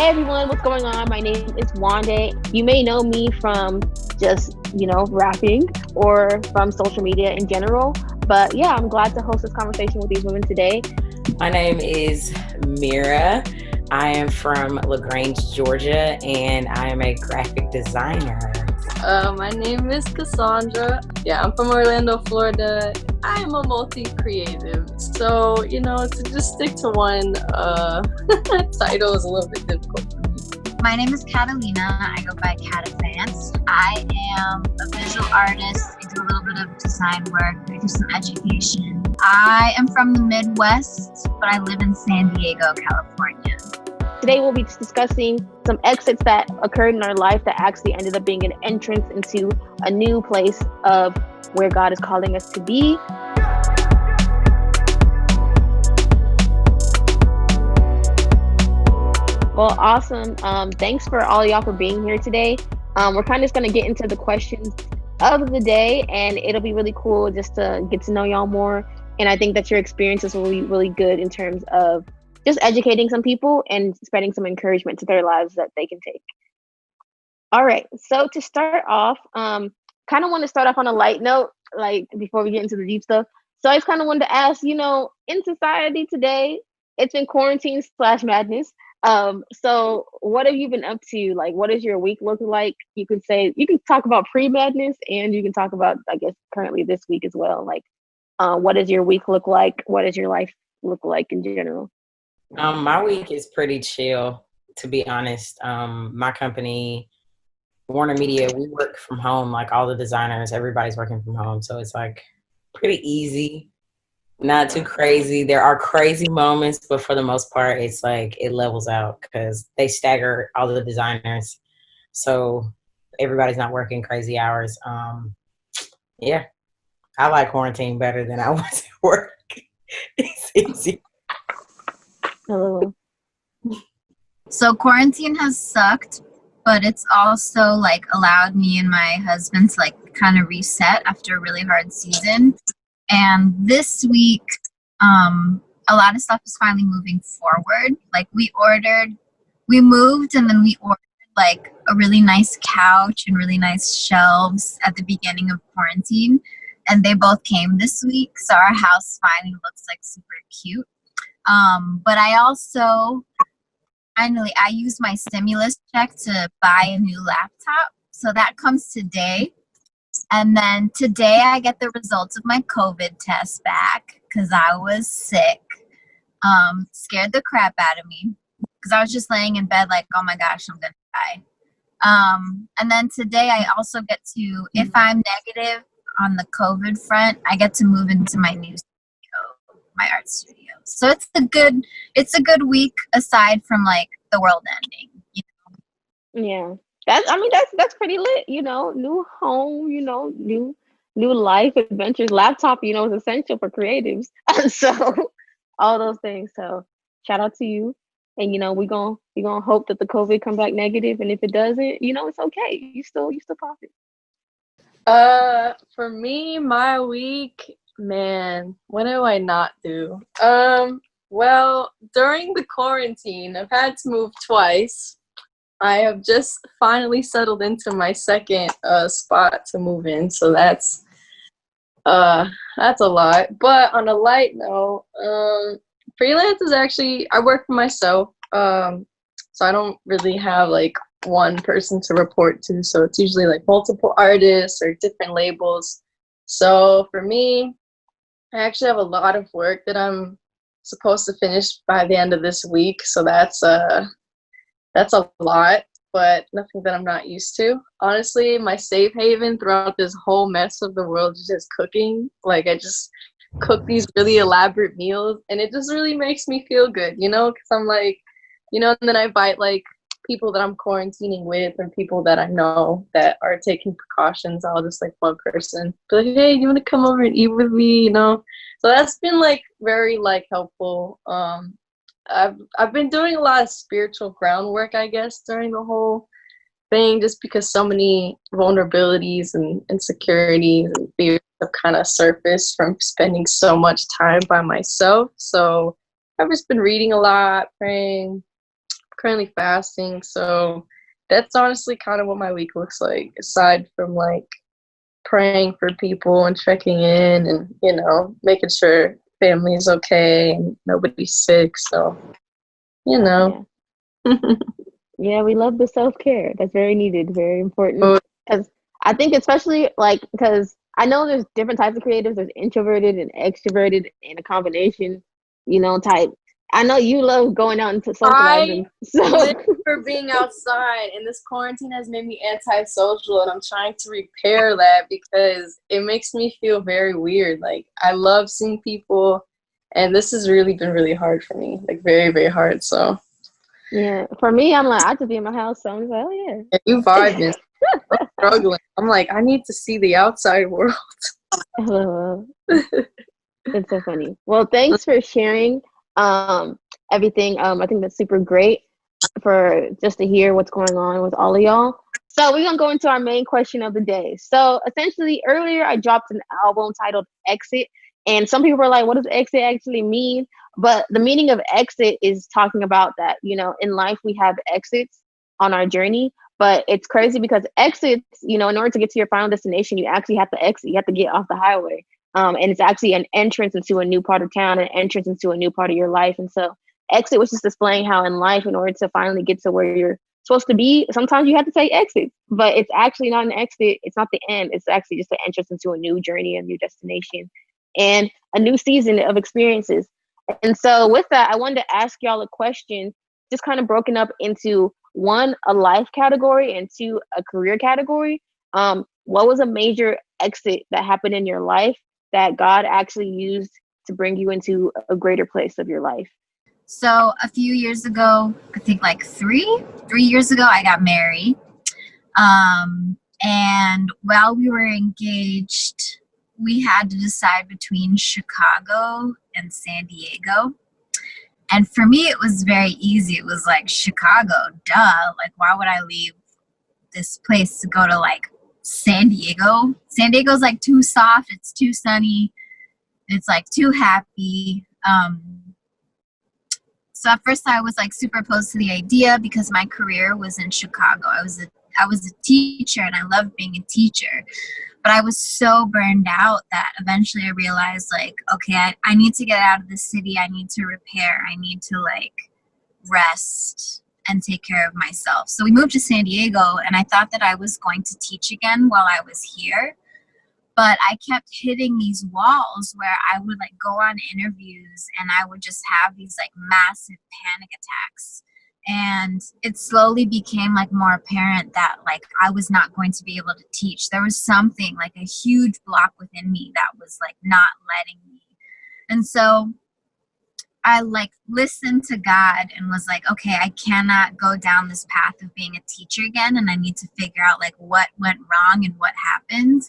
Hey everyone, what's going on? My name is Wande. You may know me from just, rapping or from social media in general. But yeah, I'm glad to host this conversation with these women today. My name is Mirra. I am from LaGrange, Georgia, and I am a graphic designer. My name is Cassandra. Yeah, I'm from Orlando, Florida. I am a multi-creative. So, to just stick to one title is a little bit difficult for me. My name is Catalina. I go by Cataphant. I am a visual artist. I do a little bit of design work. I do some education. I am from the Midwest, but I live in San Diego, California. Today we'll be discussing some exits that occurred in our life that actually ended up being an entrance into a new place of where God is calling us to be. Well, awesome. Thanks for all y'all for being here today. We're kind of just going to get into the questions of the day, and it'll be really cool just to get to know y'all more. And I think that your experiences will be really good in terms of just educating some people and spreading some encouragement to their lives that they can take. All right. So to start off, kind of want to start off on a light note, like before we get into the deep stuff. So I just kind of wanted to ask, in society today, it's been quarantine/madness. So what have you been up to? Like, what does your week look like? You can talk about pre-madness, and you can talk about, I guess, currently this week as well. Like, what does your week look like? What does your life look like in general? My week is pretty chill, to be honest. My company, Warner Media, we work from home, like all the designers, everybody's working from home. So it's like pretty easy, not too crazy. There are crazy moments, but for the most part, it's like it levels out because they stagger all the designers. So everybody's not working crazy hours. Yeah, I like quarantine better than I was at work. It's easy. Hello. So quarantine has sucked, but it's also like allowed me and my husband to like kind of reset after a really hard season. And this week, a lot of stuff is finally moving forward. Like we moved and then we ordered like a really nice couch and really nice shelves at the beginning of quarantine. And they both came this week. So our house finally looks like super cute. But I also I used my stimulus check to buy a new laptop. So that comes today. And then today I get the results of my COVID test back because I was sick. Scared the crap out of me because I was just laying in bed like, oh my gosh, I'm going to die. And then today I also get to, if I'm negative on the COVID front, I get to move into my new studio, my art studio. So it's a good week aside from like the world ending, Yeah. That's pretty lit, new home, new life adventures. Laptop, is essential for creatives. So all those things. So shout out to you. And we gonna hope that the COVID come back negative. And if it doesn't, it's okay. You still positive. For me, my week, man, what do I not do? Well, during the quarantine, I've had to move twice. I have just finally settled into my second spot to move in, so that's a lot. But on a light note, freelance is actually, I work for myself, so I don't really have like one person to report to, so it's usually like multiple artists or different labels. So for me, I actually have a lot of work that I'm supposed to finish by the end of this week, so that's a lot, but nothing that I'm not used to. Honestly, my safe haven throughout this whole mess of the world is just cooking. Like I just cook these really elaborate meals, and it just really makes me feel good, because I'm like, and then I invite like people that I'm quarantining with and people that I know that are taking precautions. I'll just like one person be like, hey, you want to come over and eat with me, So that's been like very like helpful. I've been doing a lot of spiritual groundwork, I guess, during the whole thing, just because so many vulnerabilities and insecurities and fears have kind of surfaced from spending so much time by myself. So I've just been reading a lot, praying, currently fasting, so that's honestly kind of what my week looks like, aside from like praying for people and checking in and, you know, making sure family's okay and nobody's sick. So, you know. Yeah. Yeah, we love the self-care. That's very needed, very important. Because I think especially like because I know there's different types of creatives. There's introverted and extroverted and a combination, type. I know you love going out and socializing. I live for being outside, and this quarantine has made me antisocial, and I'm trying to repair that because it makes me feel very weird. Like, I love seeing people, and this has really been really hard for me, like very, very hard. So yeah, for me, I'm like I just be in my house, so I'm like, oh yeah. You vibing. I'm struggling. I'm like, I need to see the outside world. It's so funny. Well, thanks for sharing everything. I think that's super great for just to hear what's going on with all of y'all. So we're gonna go into our main question of the day. So essentially, earlier I dropped an album titled Exit, and some people were like, "What does exit actually mean?" But the meaning of exit is talking about that in life we have exits on our journey, but it's crazy because exits, in order to get to your final destination, you actually have to exit. You have to get off the highway. And it's actually an entrance into a new part of town, an entrance into a new part of your life. And so exit was just displaying how in life, in order to finally get to where you're supposed to be, sometimes you have to take exit, but it's actually not an exit. It's not the end. It's actually just an entrance into a new journey, a new destination, and a new season of experiences. And so with that, I wanted to ask y'all a question, just kind of broken up into one, a life category, and two, a career category. What was a major exit that happened in your life that God actually used to bring you into a greater place of your life? So a few years ago, I think like three years ago, I got married. And while we were engaged, we had to decide between Chicago and San Diego. And for me, it was very easy. It was like, Chicago, duh. Like, why would I leave this place to go to like San Diego? San Diego's like too soft. It's too sunny. It's like too happy. So at first I was like super opposed to the idea because my career was in Chicago. I was a teacher and I loved being a teacher. But I was so burned out that eventually I realized like, okay, I need to get out of the city. I need to repair. I need to like rest and take care of myself. So we moved to San Diego, and I thought that I was going to teach again while I was here. But I kept hitting these walls where I would like go on interviews and I would just have these like massive panic attacks. And it slowly became like more apparent that like I was not going to be able to teach. There was something like a huge block within me that was like not letting me. And so I like listened to God and was like, okay, I cannot go down this path of being a teacher again. And I need to figure out like what went wrong and what happened.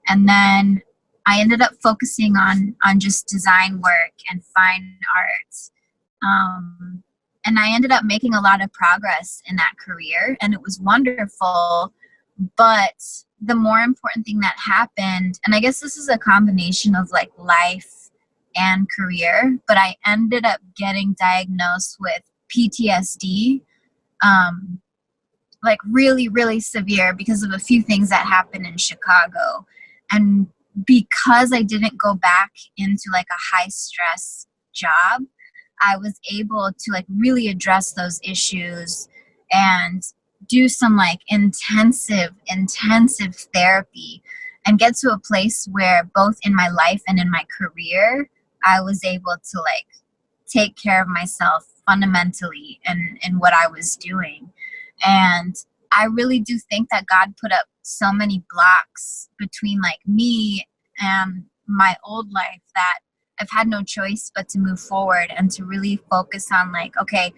And then I ended up focusing on just design work and fine art. And I ended up making a lot of progress in that career, and it was wonderful. But the more important thing that happened, and I guess this is a combination of like life and career, but I ended up getting diagnosed with PTSD, like really, really severe because of a few things that happened in Chicago. And because I didn't go back into like a high stress job, I was able to like really address those issues and do some like intensive therapy and get to a place where both in my life and in my career, I was able to like take care of myself fundamentally in what I was doing. And I really do think that God put up so many blocks between like me and my old life that I've had no choice but to move forward and to really focus on like, okay,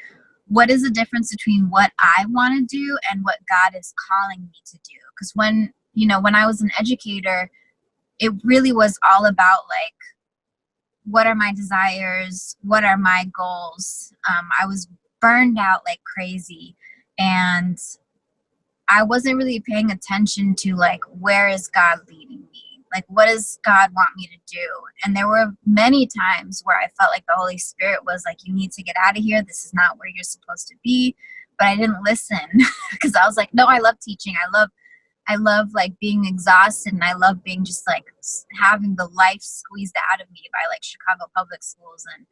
what is the difference between what I want to do and what God is calling me to do? Because when I was an educator, it really was all about like, what are my desires? What are my goals? I was burned out like crazy, and I wasn't really paying attention to like, where is God leading me? Like, what does God want me to do? And there were many times where I felt like the Holy Spirit was like, you need to get out of here. This is not where you're supposed to be. But I didn't listen because I was like, no, I love teaching. I love like being exhausted, and I love being just like having the life squeezed out of me by like Chicago public schools. And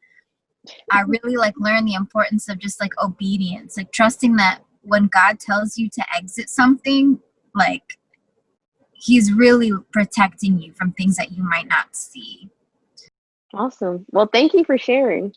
I really like learned the importance of just like obedience, like trusting that when God tells you to exit something, like he's really protecting you from things that you might not see. Awesome. Well, thank you for sharing.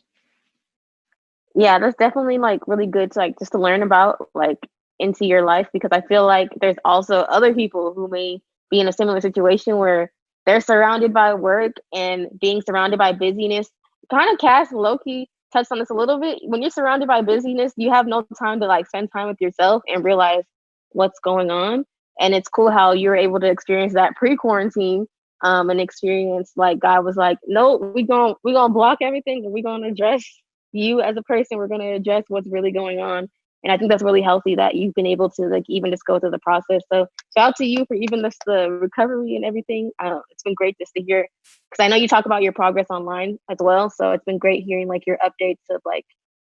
Yeah, that's definitely like really good to like just to learn about like into your life, because I feel like there's also other people who may be in a similar situation where they're surrounded by work and being surrounded by busyness. Kind of Cass low-key touched on this a little bit. When you're surrounded by busyness, you have no time to like spend time with yourself and realize what's going on. And it's cool how you're able to experience that pre-quarantine, and experience like God was like, no, we gonna block everything and we're gonna address you as a person. We're gonna address what's really going on. And I think that's really healthy that you've been able to like even just go through the process. So shout out to you for even this the recovery and everything. It's been great just to hear, because I know you talk about your progress online as well. So it's been great hearing like your updates of like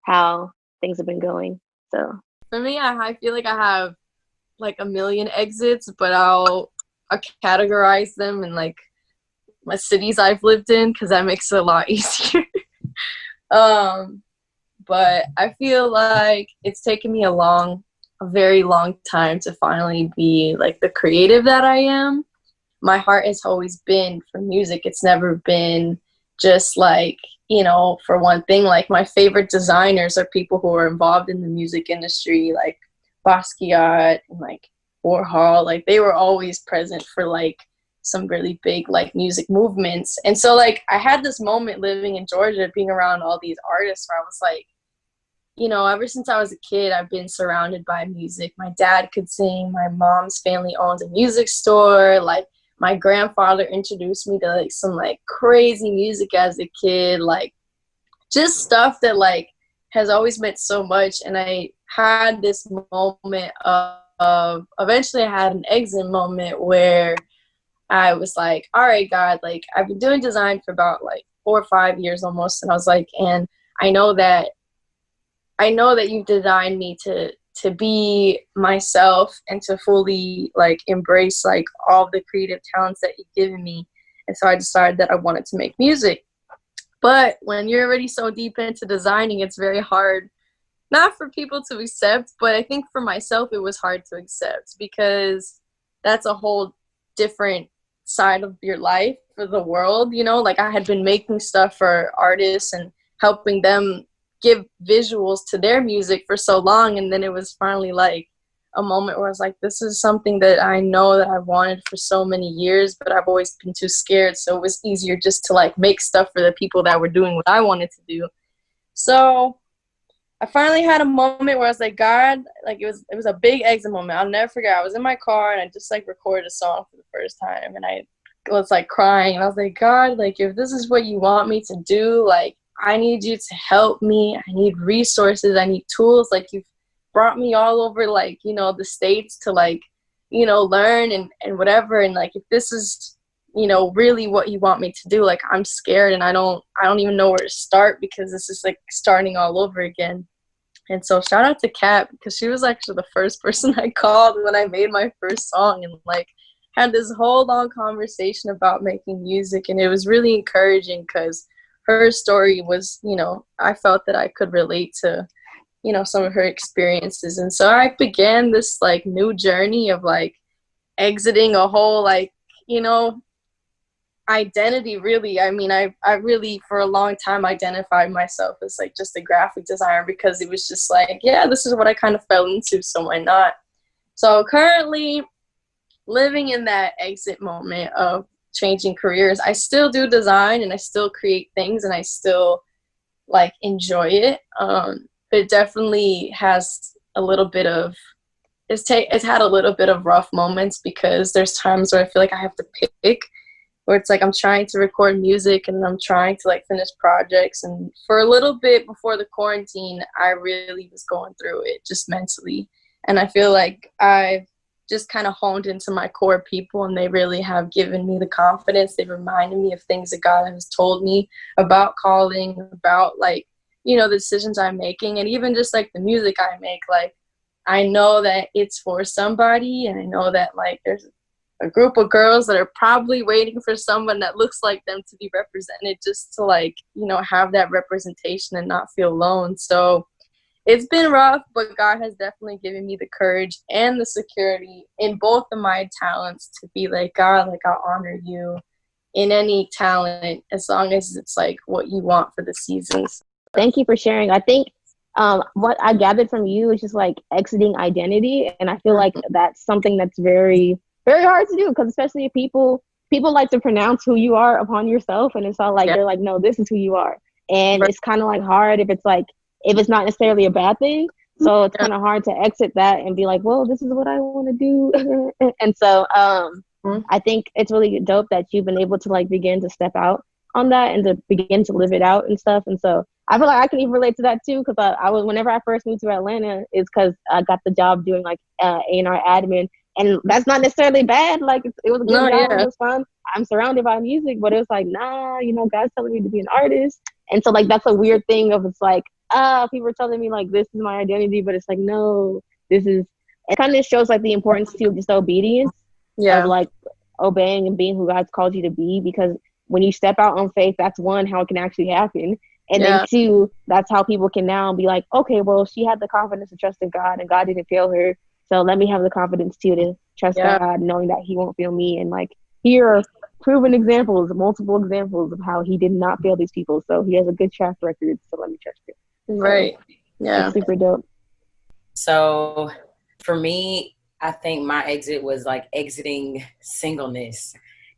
how things have been going. So for me, I feel like I have like a million exits, but I'll categorize them in like my cities I've lived in, because that makes it a lot easier. But I feel like it's taken me a very long time to finally be like the creative that I am. My heart has always been for music. It's never been just like, you know, for one thing. Like my favorite designers are people who are involved in the music industry, like Basquiat and like Warhol. Like they were always present for like some really big like music movements. And so like I had this moment living in Georgia, being around all these artists, where I was like, you know, ever since I was a kid, I've been surrounded by music. My dad could sing. My mom's family owns a music store. Like my grandfather introduced me to like some like crazy music as a kid, like just stuff that like has always meant so much. And I had this moment of eventually I had an exit moment where I was like, all right, God, like I've been doing design for about like 4 or 5 years almost. And I was like, and I know that you've designed me to be myself and to fully like embrace like all the creative talents that you've given me. And so I decided that I wanted to make music. But when you're already so deep into designing, it's very hard, not for people to accept, but I think for myself it was hard to accept, because that's a whole different side of your life for the world, you know. Like I had been making stuff for artists and helping them give visuals to their music for so long, and then it was finally like a moment where I was like, this is something that I know that I've wanted for so many years, but I've always been too scared. So it was easier just to like make stuff for the people that were doing what I wanted to do. So I finally had a moment where I was like, God, like it was a big exit moment. I'll never forget. I was in my car and I just like recorded a song for the first time, and I was like crying, and I was like, God, like if this is what you want me to do, like I need you to help me. I need resources. I need tools. Like you've brought me all over, like, you know, the States to like, you know, learn and whatever. And like, if this is, you know, really what you want me to do, like I'm scared and I don't even know where to start, because this is like starting all over again. And so shout out to Kat, because she was actually the first person I called when I made my first song, and like had this whole long conversation about making music. And it was really encouraging, because her story was, you know, I felt that I could relate to, you know, some of her experiences. And so I began this like new journey of like exiting a whole like, you know, identity really. I mean, I really for a long time identified myself as like just a graphic designer, because it was just like, yeah, this is what I kind of fell into, so why not? So currently living in that exit moment of changing careers. I still do design and I still create things and I still like enjoy it. But it definitely has a little bit of, it's had a little bit of rough moments, because there's times where I feel like I have to pick, where it's like I'm trying to record music and I'm trying to like finish projects. And for a little bit before the quarantine, I really was going through it just mentally. And I feel like I've just kind of honed into my core people, and they really have given me the confidence. They've reminded me of things that God has told me about calling, about like, you know, the decisions I'm making, and even just like the music I make. Like, I know that it's for somebody, and I know that like there's a group of girls that are probably waiting for someone that looks like them to be represented, just to like, you know, have that representation and not feel alone. So it's been rough, but God has definitely given me the courage and the security in both of my talents to be like, God, like, I'll honor you in any talent as long as it's like what you want for the seasons. Thank you for sharing. I think what I gathered from you is just like exiting identity. And I feel like that's something that's very, very hard to do, because especially if people like to pronounce who you are upon yourself. And it's all like, they're like, no, this is who you are. And it's kind of like hard if it's not necessarily a bad thing. So it's kind of hard to exit that and be like, well, this is what I want to do. And so I think it's really dope that you've been able to like begin to step out on that and to begin to live it out and stuff. And so I feel like I can even relate to that too, because I was, whenever I first moved to Atlanta, it's because I got the job doing like A&R admin, and that's not necessarily bad. Like it was a good job, it was fun. I'm surrounded by music, but it was like, nah, you know, God's telling me to be an artist, and so like that's a weird thing of, it's like, people are telling me like this is my identity, but it's like, no, this is. It kind of shows like the importance to just obedience, of like obeying and being who God's called you to be, because when you step out on faith, that's one, how it can actually happen. And then two, that's how people can now be like, okay, well, she had the confidence to trust in God, and God didn't fail her. So let me have the confidence too to trust God, knowing that he won't fail me. And like, here are proven examples, multiple examples of how he did not fail these people. So he has a good track record. So let me trust him. Right. Yeah. It's super dope. So for me, I think my exit was like exiting singleness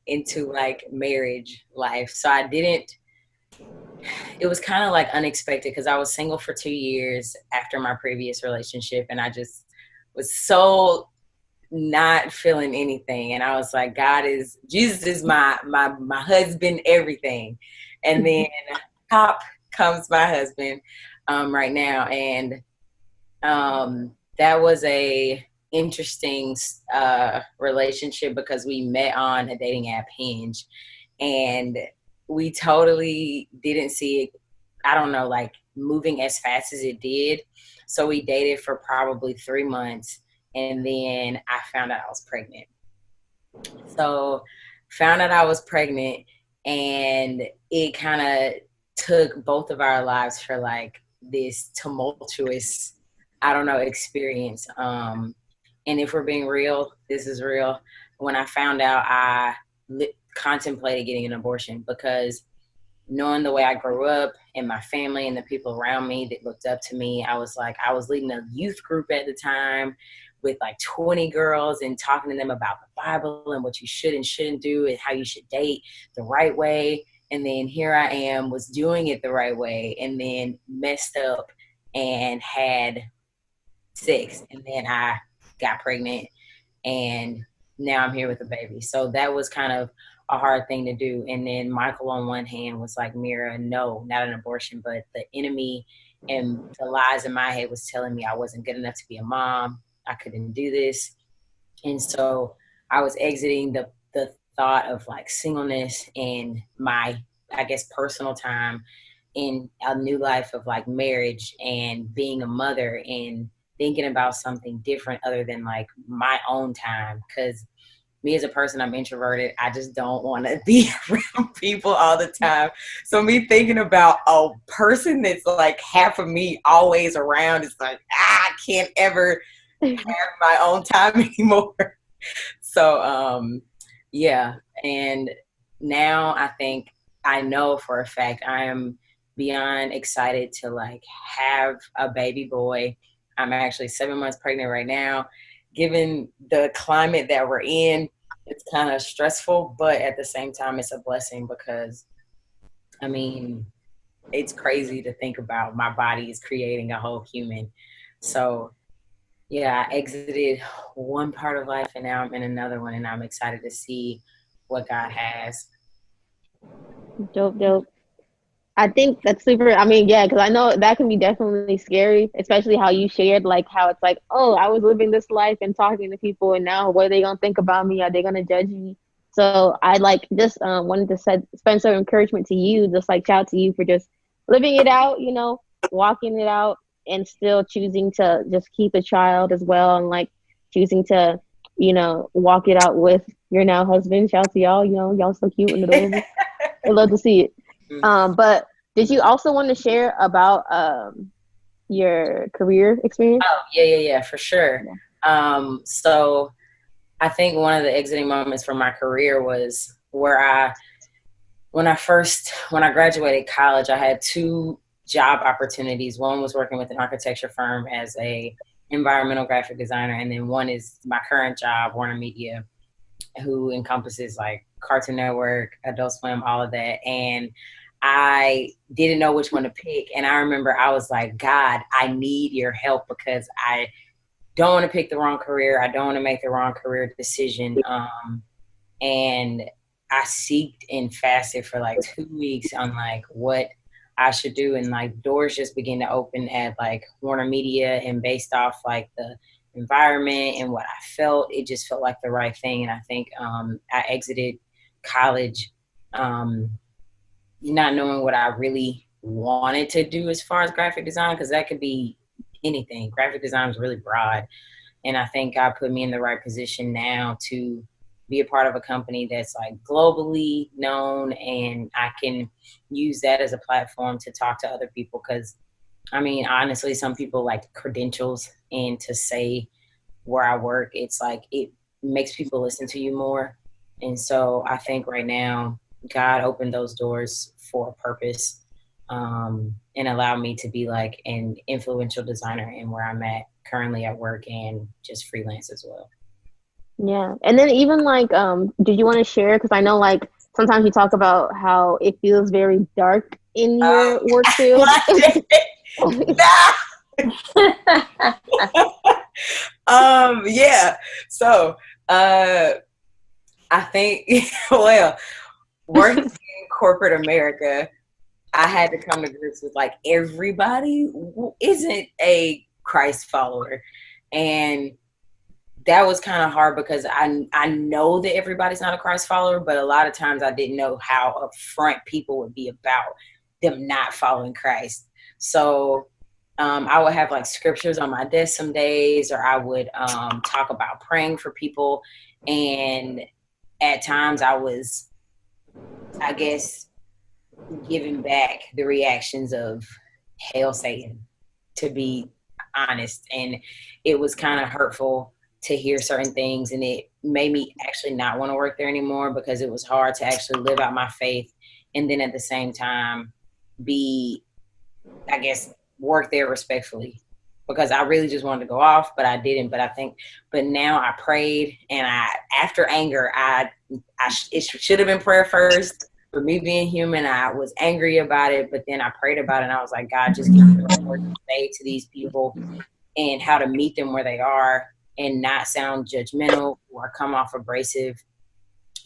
into like marriage life. So it was kind of like unexpected, because I was single for 2 years after my previous relationship, and I just was so not feeling anything. And I was like, Jesus is my husband, everything. And then pop comes my husband right now. And that was a interesting relationship, because we met on a dating app, Hinge, and we totally didn't see it, I don't know, like moving as fast as it did. So we dated for probably 3 months, and then I found out I was pregnant. So found out I was pregnant, and it kind of took both of our lives for like this tumultuous, I don't know, experience. And if we're being real, this is real. When I found out, I contemplated getting an abortion, because knowing the way I grew up and my family and the people around me that looked up to me, I was leading a youth group at the time with like 20 girls and talking to them about the Bible and what you should and shouldn't do and how you should date the right way. And then here I am, was doing it the right way, and then messed up and had sex. And then I got pregnant, and now I'm here with a baby. So that was kind of a hard thing to do. And then Michael on one hand was like, Mirra, no, not an abortion, but the enemy and the lies in my head was telling me I wasn't good enough to be a mom. I couldn't do this. And so I was exiting the thought of like singleness and my, I guess, personal time in a new life of like marriage and being a mother, and thinking about something different other than like my own time. Because me as a person, I'm introverted. I just don't want to be around people all the time. So me thinking about a person that's like half of me always around, is like, I can't ever have my own time anymore. So, yeah. And now I think I know for a fact I am beyond excited to like have a baby boy. I'm actually 7 months pregnant right now. Given the climate that we're in, it's kind of stressful, but at the same time, it's a blessing, because, I mean, it's crazy to think about my body is creating a whole human. So, yeah, I exited one part of life, and now I'm in another one, and I'm excited to see what God has. Dope. I think that's super. I mean, yeah, because I know that can be definitely scary, especially how you shared, like how it's like, oh, I was living this life and talking to people, and now what are they gonna think about me? Are they gonna judge me? So I like just wanted to spend some encouragement to you, just like shout to you for just living it out, walking it out, and still choosing to just keep a child as well, and like choosing to, walk it out with your now husband. Shout to y'all, y'all so cute and adorable. I love to see it. But did you also want to share about your career experience? Oh, yeah, for sure. So I think one of the exiting moments from my career was where when I graduated college, I had two job opportunities. One was working with an architecture firm as a environmental graphic designer, and then one is my current job, Warner Media, who encompasses like Cartoon Network, Adult Swim, all of that. And I didn't know which one to pick. And I remember I was like, God, I need your help because I don't want to pick the wrong career. I don't want to make the wrong career decision. And I seeked and fasted for like 2 weeks on like what I should do. And like doors just began to open at like Warner Media, and based off like the environment and what I felt, it just felt like the right thing. And I think I exited college not knowing what I really wanted to do as far as graphic design, because that could be anything. Graphic design is really broad. And I think God put me in the right position now to be a part of a company that's like globally known, and I can use that as a platform to talk to other people. Because I mean, honestly, some people like credentials, and to say where I work, it's like it makes people listen to you more. And so I think right now God opened those doors for a purpose, and allowed me to be like an influential designer in where I'm at currently at work and just freelance as well. Yeah. And then even like, did you want to share? Because I know like sometimes you talk about how it feels very dark in your work field. Yeah. So I think, well, working in corporate America, I had to come to grips with like everybody isn't a Christ follower. And that was kind of hard because I know that everybody's not a Christ follower, but a lot of times I didn't know how upfront people would be about them not following Christ. So I would have like scriptures on my desk some days, or I would talk about praying for people. And at times I was, I guess, giving back the reactions of hail Satan, to be honest. And it was kind of hurtful to hear certain things, and it made me actually not want to work there anymore, because it was hard to actually live out my faith and then at the same time be, I guess, work there respectfully, because I really just wanted to go off, but I didn't. But now I prayed, and after anger, it should have been prayer first. For me being human, I was angry about it, but then I prayed about it, and I was like, God, just give me the word to say to these people and how to meet them where they are and not sound judgmental or come off abrasive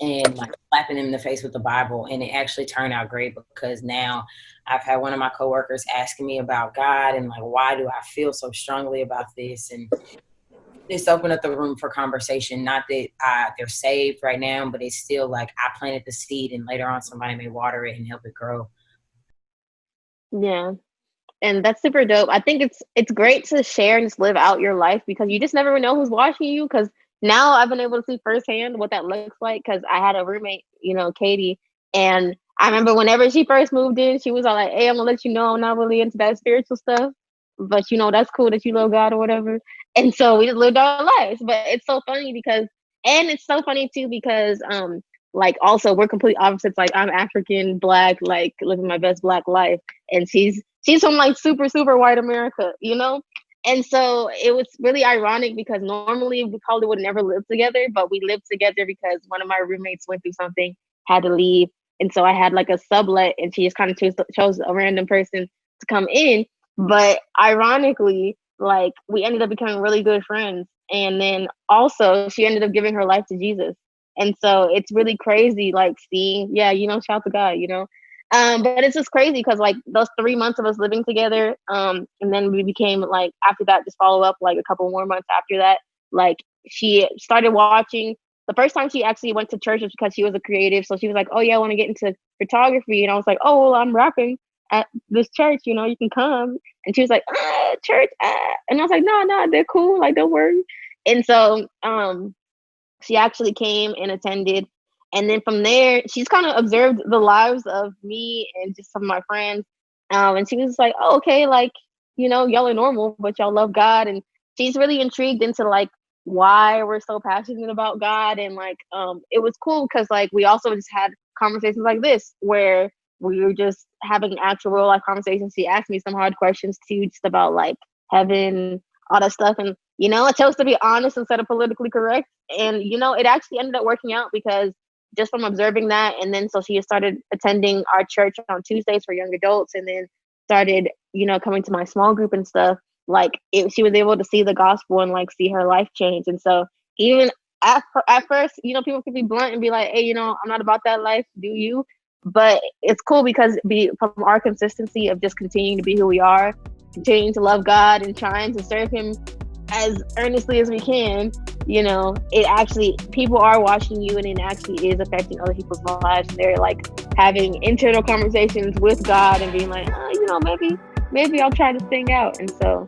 and like slapping them in the face with the Bible. And it actually turned out great, because now I've had one of my coworkers asking me about God and like, why do I feel so strongly about this? And it's opened up the room for conversation. Not that they're saved right now, but it's still like I planted the seed, and later on somebody may water it and help it grow. Yeah. And that's super dope. I think it's great to share and just live out your life, because you just never know who's watching you. Because now I've been able to see firsthand what that looks like, because I had a roommate, Katie, and I remember whenever she first moved in, she was all like, hey, I'm gonna let you know I'm not really into that spiritual stuff, but that's cool that you love God or whatever. And so we just lived our lives. But it's so funny it's so funny too, because like also we're complete opposites. Like I'm African, Black, like living my best Black life, and she's from like super, super white America, And so it was really ironic, because normally we probably would never live together, but we lived together because one of my roommates went through something, had to leave. And so I had like a sublet, and she just kind of chose a random person to come in. But ironically, like we ended up becoming really good friends. And then also she ended up giving her life to Jesus. And so it's really crazy, like seeing, shout to God, But it's just crazy because like those 3 months of us living together, and then we became like after that, just follow up like a couple more months after that. Like she started watching. The first time she actually went to church was because she was a creative, so she was like, "Oh yeah, I want to get into photography," and I was like, "Oh well, I'm rapping at this church, you know, you can come." And she was like, "Church," and I was like, "No, no, they're cool, like don't worry." And so she actually came and attended. And then from there, she's kind of observed the lives of me and just some of my friends. And she was like, oh, okay, like, you know, y'all are normal, but y'all love God. And she's really intrigued into like why we're so passionate about God. And like, it was cool because like we also just had conversations like this where we were just having actual real life conversations. She asked me some hard questions too, just about like heaven, all that stuff. And, you know, I chose to be honest instead of politically correct. And, you know, it actually ended up working out because just from observing that. And then so she started attending our church on Tuesdays for young adults, and then started, you know, coming to my small group and stuff. Like she was able to see the gospel and like see her life change. And so even at first, you know, people could be blunt and be like, hey, you know, I'm not about that life. Do you? But it's cool because from our consistency of just continuing to be who we are, continuing to love God and trying to serve him as earnestly as we can, you know, it actually, people are watching you and it actually is affecting other people's lives. And they're like having internal conversations with God and being like, you know, maybe I'll try this thing out. And so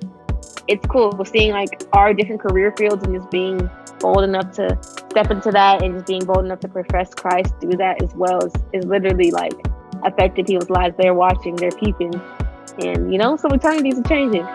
it's cool seeing like our different career fields and just being bold enough to step into that and just being bold enough to profess Christ through that as well is literally like affecting people's lives. They're watching, they're peeping. And, you know, so eternities are changing.